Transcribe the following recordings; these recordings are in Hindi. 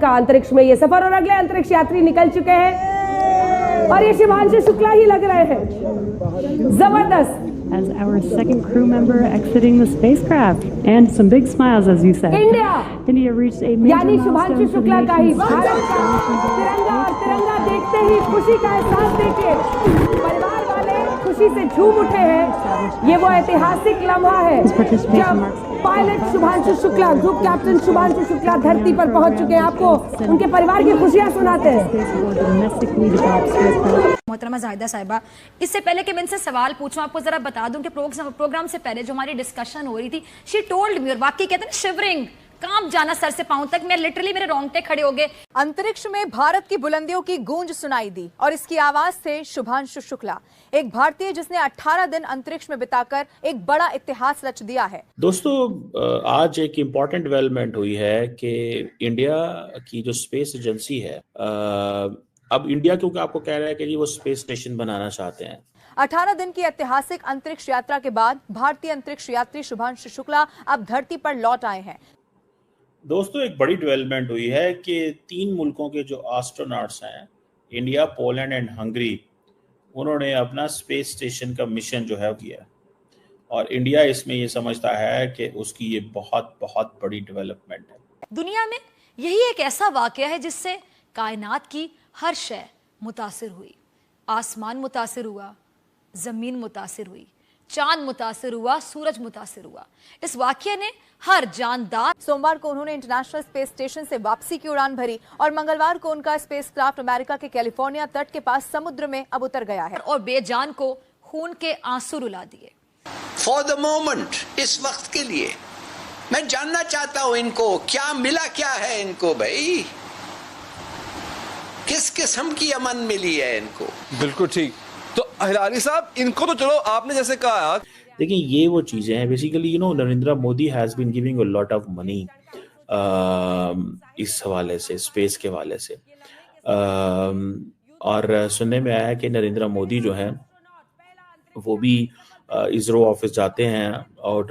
का अंतरिक्ष में ये सफर और अगले अंतरिक्ष यात्री निकल चुके हैं और ये शुभांशु शुक्ला ही लग रहे हैं। जबरदस्त। As our second crew member exiting the spacecraft, and some big smiles, as you said. India reached a major यानी Shubhanshu milestone for the Shukla का ही nation's भारत का तिरंगा और तिरंगा देखते ही खुशी का एहसास देके परिवार वाले खुशी से झूम उठे हैं। ये वो ऐतिहासिक लम्हा है जब pilot Shubhanshu Shukla, group captain Shubhanshu Shukla धरती पर पहुंच चुके हैं। आपको उनके परिवार की खुशियां सुनाते हैं। मोहतरमा जाहिदा साहिबा, इससे पहले कि मैं इनसे सवाल पूछूं, आपको जरा बता दूं कि प्रोग्राम से पहले जो हमारी डिस्कशन हो रही थी, शी टोल्ड मी, और वाकई कहते हैं शिवरिंग, कांप जाना सर से पांव तक, मैं लिटरली मेरे रोंगटे खड़े हो गए। अंतरिक्ष में भारत की बुलंदियों की गूंज सुनाई दी और इसकी आवाज थे शुभांशु शुक्ला, एक भारतीय जिसने 18 दिन अंतरिक्ष में बिताकर एक बड़ा इतिहास रच दिया है। दोस्तों, आज एक इम्पॉर्टेंट डेवलपमेंट हुई है कि इंडिया की जो स्पेस एजेंसी है, अब इंडिया क्योंकि आपको कह रहा है कि जी वो स्पेस स्टेशन बनाना चाहते हैं। 18 दिन की ऐतिहासिक अंतरिक्ष यात्रा के बाद भारतीय अंतरिक्ष यात्री शुभांशु शुक्ला अब धरती पर लौट आए हैं। दोस्तों, एक बड़ी डेवलपमेंट हुई है कि 3 मुल्कों के जो एस्ट्रोनॉट्स हैं, इंडिया, पोलैंड एंड हंगरी, उन्होंने अपना स्पेस स्टेशन का मिशन जो है किया और इंडिया इसमें ये समझता है कि उसकी ये बहुत बहुत बड़ी डेवलपमेंट है। दुनिया में यही एक ऐसा वाकया है जिससे कायनात की हर शय मुतासिर हुई। आसमान मुतासिर हुआ, जमीन मुतासिर हुई, चांद मुतासिर हुआ, सूरज मुतासिर हुआ। इस वाकये ने हर जानदार। सोमवार को उन्होंने इंटरनेशनल स्पेस स्टेशन से वापसी की उड़ान भरी और मंगलवार को उनका स्पेसक्राफ्ट अमेरिका के कैलिफोर्निया तट के पास समुद्र में अब उतर गया है और बेजान को खून के आंसू रुला दिए। फॉर द मोमेंट, इस वक्त के लिए मैं जानना चाहता हूं इनको क्या मिला, क्या है इनको भाई, किस किस्म की अमन मिली है इनको। बिल्कुल ठीक। तो हिलारी साहब, इनको तो चलो आपने जैसे कहा, देखिए ये वो चीजें हैं basically, Narendra Modi has been giving a lot of money इस हवाले से, स्पेस के हवाले से, और सुनने में आया है कि नरेंद्र मोदी जो है वो भी इसरो ऑफिस जाते हैं और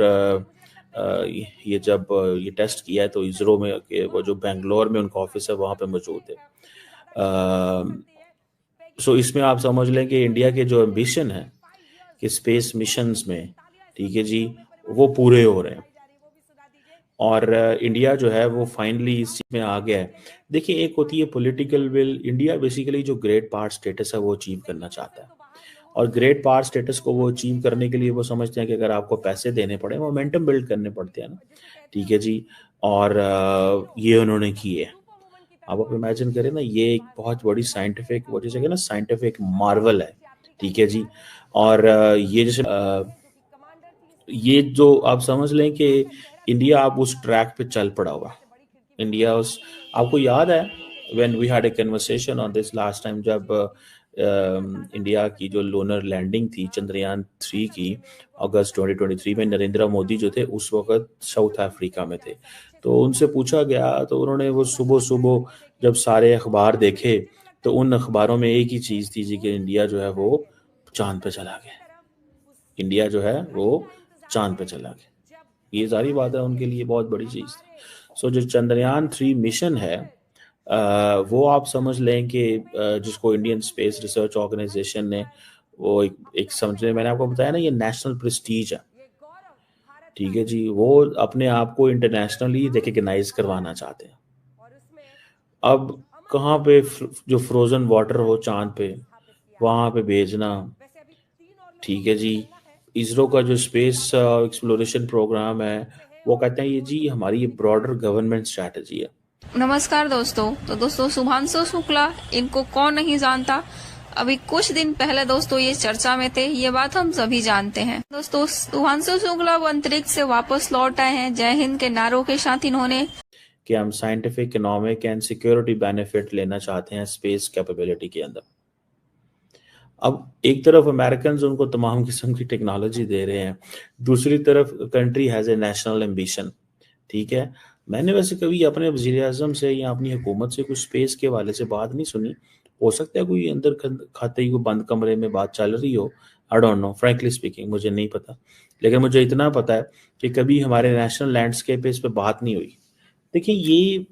ये जब ये टेस्ट किया है तो इसरो में वो जो बेंगलोर में उनका ऑफिस है वहाँ पे मौजूद है। सो इसमें आप समझ लें कि इंडिया के जो एम्बिशन है कि स्पेस मिशंस में, ठीक है जी, वो पूरे हो रहे हैं और इंडिया जो है वो फाइनली इस चीज में आ गया है। देखिए, एक होती है पॉलिटिकल विल। इंडिया बेसिकली जो ग्रेट पावर स्टेटस है वो अचीव करना चाहता है और ग्रेट पावर स्टेटस को वो अचीव करने के लिए वो समझते हैं कि अगर आपको पैसे देने पड़े, मोमेंटम बिल्ड करने पड़ते हैं ना, ठीक है जी, और ये उन्होंने किए। आप इमेजिन करें ना, ये एक बहुत बड़ी साइंटिफिक, वो जैसे ना साइंटिफिक मार्वल है, ठीक है जी, और ये जैसे ये जो आप समझ लें कि इंडिया आप उस ट्रैक पे चल पड़ा होगा। इंडिया उस, आपको याद है when we had a conversation on this last time, जब इंडिया की जो लोनर लैंडिंग थी चंद्रयान 3 की अगस्त 2023 में, नरेंद्र मोदी जो थे उस वक्त साउथ अफ्रीका में थे, तो उनसे पूछा गया तो उन्होंने वो सुबह सुबह जब सारे अखबार देखे तो उन अखबारों में एक ही चीज़ थी जी कि इंडिया जो है वो चांद पे चला गया, इंडिया जो है वो चांद पे चला गया। ये सारी बात है उनके लिए बहुत बड़ी चीज़ थी। सो जो चंद्रयान 3 मिशन है वो आप समझ लें कि जिसको इंडियन स्पेस रिसर्च ऑर्गेनाइजेशन ने वो एक समझने, मैंने आपको बताया ना, ये नेशनल प्रेस्टीज है, ठीक है जी, वो अपने आप को इंटरनेशनली रिकग्नाइज करवाना चाहते हैं। अब कहाँ पे जो फ्रोजन वाटर हो चांद पे, वहाँ पे भेजना, ठीक है जी। इसरो का जो स्पेस एक्सप्लोरेशन प्रोग्राम है वो कहते हैं ये जी हमारी ये ब्रॉडर गवर्नमेंट स्ट्रैटेजी है। नमस्कार दोस्तों। तो दोस्तों, शुभांशु शुक्ला, इनको कौन नहीं जानता। अभी कुछ दिन पहले दोस्तों ये चर्चा में थे, ये बात हम सभी जानते हैं। दोस्तों, शुभांशु शुक्ला अंतरिक्ष से वापस लौट आए हैं जय हिंद के नारों के साथ। इन्होंने कि हम scientific, economic and security benefit लेना चाहते हैं स्पेस कैपेबिलिटी के अंदर। अब एक तरफ अमेरिकन उनको तमाम किस्म की टेक्नोलॉजी दे रहे हैं, दूसरी तरफ country has a national ambition, ठीक है। मैंने वैसे कभी अपने वज़ीर आज़म से या अपनी हुकूमत से कुछ स्पेस के हवाले से बात नहीं सुनी। हो सकता है कोई अंदर खाते ही को बंद कमरे में बात चल रही हो, I don't know, frankly speaking मुझे नहीं पता, लेकिन मुझे इतना पता है कि कभी हमारे नेशनल लैंडस्केप पे इस पर बात नहीं हुई। देखिए, ये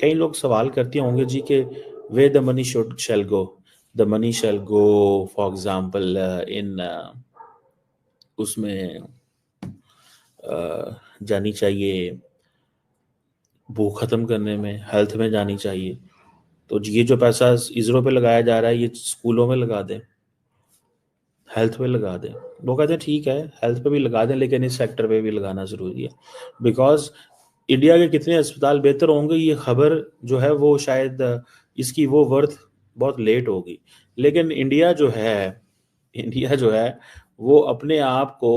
कई लोग सवाल करते होंगे जी कि way the money shall go, the money shall go for example in उसमें जानी चाहिए, भूख खत्म करने में, हेल्थ में जानी चाहिए। तो ये जो पैसा इसरो पे लगाया जा रहा है ये स्कूलों में लगा दें, हेल्थ पे लगा दें। वो कहते हैं ठीक है हेल्थ पे भी लगा दें लेकिन इस सेक्टर पे भी लगाना ज़रूरी है, बिकॉज इंडिया के कितने अस्पताल बेहतर होंगे ये खबर जो है वो शायद इसकी वो वर्थ बहुत लेट होगी। लेकिन इंडिया जो है वो अपने आप को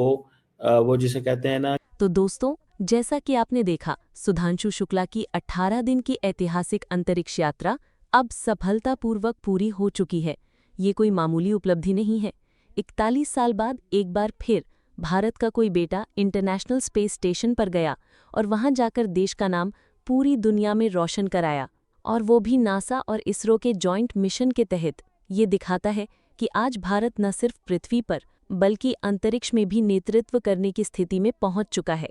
वो जिसे कहते हैं ना। तो दोस्तों, जैसा कि आपने देखा, सुधांशु शुक्ला की 18 दिन की ऐतिहासिक अंतरिक्ष यात्रा अब सफलतापूर्वक पूरी हो चुकी है। ये कोई मामूली उपलब्धि नहीं है। 41 साल बाद एक बार फिर भारत का कोई बेटा इंटरनेशनल स्पेस स्टेशन पर गया और वहां जाकर देश का नाम पूरी दुनिया में रोशन कराया, और वो भी नासा और इसरो के जॉइंट मिशन के तहत। ये दिखाता है कि आज भारत न सिर्फ पृथ्वी पर बल्कि अंतरिक्ष में भी नेतृत्व करने की स्थिति में पहुंच चुका है।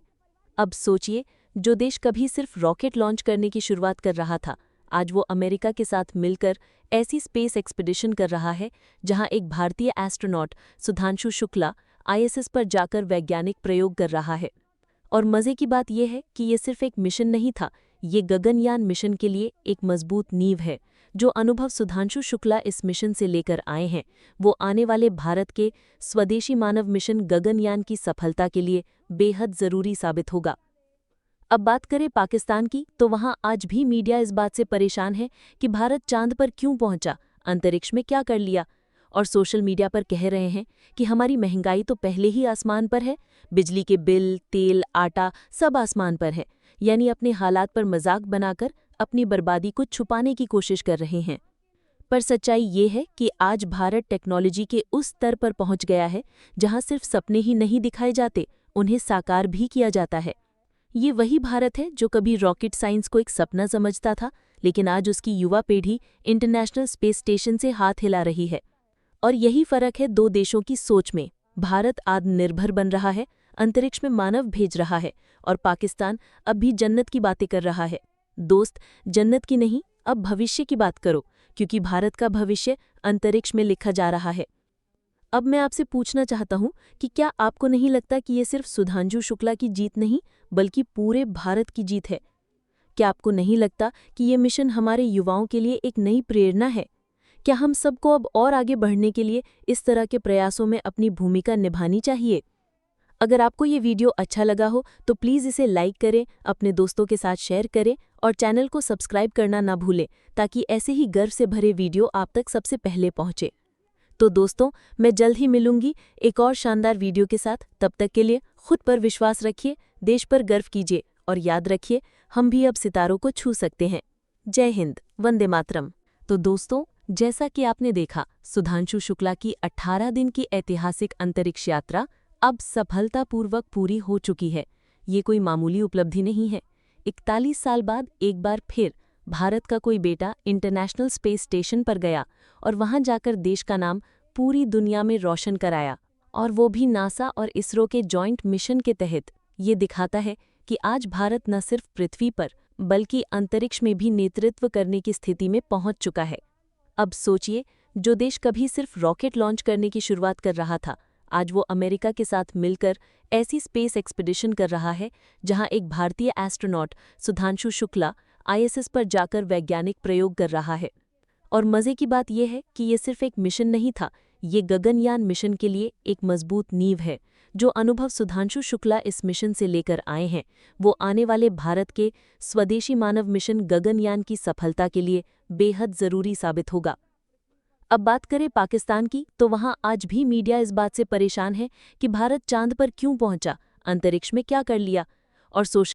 अब सोचिए, जो देश कभी सिर्फ रॉकेट लॉन्च करने की शुरुआत कर रहा था, आज वो अमेरिका के साथ मिलकर ऐसी स्पेस एक्सपीडिशन कर रहा है जहां एक भारतीय एस्ट्रोनॉट सुधांशु शुक्ला ISS पर जाकर वैज्ञानिक प्रयोग कर रहा है। और मजे की बात यह है कि ये सिर्फ एक मिशन नहीं था, ये गगनयान मिशन के लिए एक मजबूत नींव है। जो अनुभव सुधांशु शुक्ला इस मिशन से लेकर आए हैं, वो आने वाले भारत के स्वदेशी मानव मिशन गगनयान की सफलता के लिए बेहद जरूरी साबित होगा। अब बात करें पाकिस्तान की, तो वहां आज भी मीडिया इस बात से परेशान है कि भारत चांद पर क्यों पहुंचा, अंतरिक्ष में क्या कर लिया, और सोशल मीडिया पर कह रहे हैं कि हमारी महंगाई तो पहले ही आसमान पर है, बिजली के बिल, तेल, आटा सब आसमान पर है। यानी अपने हालात पर मजाक बनाकर अपनी बर्बादी को छुपाने की कोशिश कर रहे हैं। पर सच्चाई ये है कि आज भारत टेक्नोलॉजी के उस स्तर पर पहुंच गया है जहां सिर्फ सपने ही नहीं दिखाए जाते, उन्हें साकार भी किया जाता है। ये वही भारत है जो कभी रॉकेट साइंस को एक सपना समझता था, लेकिन आज उसकी युवा पीढ़ी इंटरनेशनल स्पेस स्टेशन से हाथ हिला रही है। और यही फर्क है दो देशों की सोच में। भारत आत्मनिर्भर बन रहा है, अंतरिक्ष में मानव भेज रहा है, और पाकिस्तान अब भी जन्नत की बातें कर रहा है। दोस्त, जन्नत की नहीं, अब भविष्य की बात करो, क्योंकि भारत का भविष्य अंतरिक्ष में लिखा जा रहा है। अब मैं आपसे पूछना चाहता हूं कि क्या आपको नहीं लगता कि ये सिर्फ सुधांशु शुक्ला की जीत नहीं बल्कि पूरे भारत की जीत है? क्या आपको नहीं लगता कि ये मिशन हमारे युवाओं के लिए एक नई प्रेरणा है? क्या हम सबको अब और आगे बढ़ने के लिए इस तरह के प्रयासों में अपनी भूमिका निभानी चाहिए? अगर आपको ये वीडियो अच्छा लगा हो तो प्लीज़ इसे लाइक करें, अपने दोस्तों के साथ शेयर करें और चैनल को सब्सक्राइब करना ना भूलें, ताकि ऐसे ही गर्व से भरे वीडियो आप तक सबसे पहले पहुंचे। तो दोस्तों, मैं जल्द ही मिलूंगी एक और शानदार वीडियो के साथ। तब तक के लिए खुद पर विश्वास रखिए, देश पर गर्व कीजिए, और याद रखिए, हम भी अब सितारों को छू सकते हैं। जय हिंद, वंदे मातरम। तो दोस्तों, जैसा कि आपने देखा, सुधांशु शुक्ला की 18 दिन की ऐतिहासिक अंतरिक्ष यात्रा अब सफलतापूर्वक पूरी हो चुकी है। ये कोई मामूली उपलब्धि नहीं है। 41 साल बाद एक बार फिर भारत का कोई बेटा इंटरनेशनल स्पेस स्टेशन पर गया और वहां जाकर देश का नाम पूरी दुनिया में रोशन कराया, और वो भी नासा और इसरो के जॉइंट मिशन के तहत। ये दिखाता है कि आज भारत न सिर्फ पृथ्वी पर बल्कि अंतरिक्ष में भी नेतृत्व करने की स्थिति में पहुंच चुका है। अब सोचिए, जो देश कभी सिर्फ रॉकेट लॉन्च करने की शुरुआत कर रहा था, आज वो अमेरिका के साथ मिलकर ऐसी स्पेस एक्सपीडिशन कर रहा है जहां एक भारतीय एस्ट्रोनॉट सुधांशु शुक्ला ISS पर जाकर वैज्ञानिक प्रयोग कर रहा है। और मजे की बात यह है कि ये सिर्फ एक मिशन नहीं था, ये गगनयान मिशन के लिए एक मजबूत नींव है। जो अनुभव सुधांशु शुक्ला इस मिशन से लेकर आए हैं, वो आने वाले भारत के स्वदेशी मानव मिशन गगनयान की सफलता के लिए बेहद जरूरी साबित होगा। अब बात करें पाकिस्तान की, तो वहां आज भी मीडिया इस बात से परेशान है कि भारत चांद पर क्यों पहुंचा, अंतरिक्ष में क्या कर लिया, और सोशल